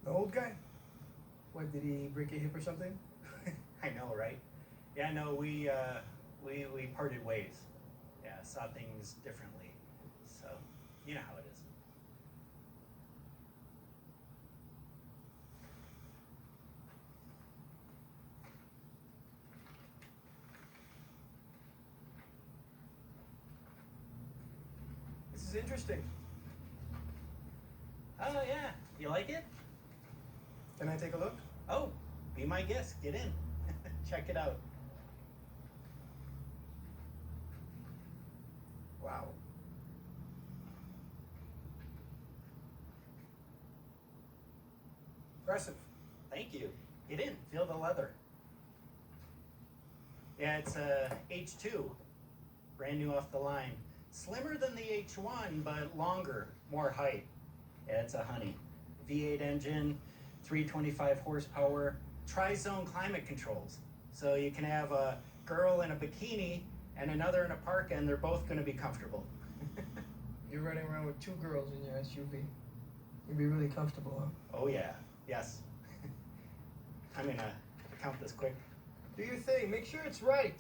The old guy? What, did he break a hip or something? I know, right? Yeah, no, we parted ways. Yeah, saw things differently. So, you know how it is. This is interesting. Oh, yeah. You like it? Can I take a look? Oh, be my guest. Get in. Check it out. Wow. Impressive. Thank you. Get in. Feel the leather. Yeah, it's a H2. Brand new off the line. Slimmer than the H1, but longer, more height. Yeah, it's a honey. V8 engine, 325 horsepower, tri-zone climate controls. So you can have a girl in a bikini and another in a parka, and they're both going to be comfortable. You're running around with two girls in your SUV. You'd be really comfortable, huh? Oh yeah, yes. I'm gonna count this quick. Do your thing. Make sure it's right.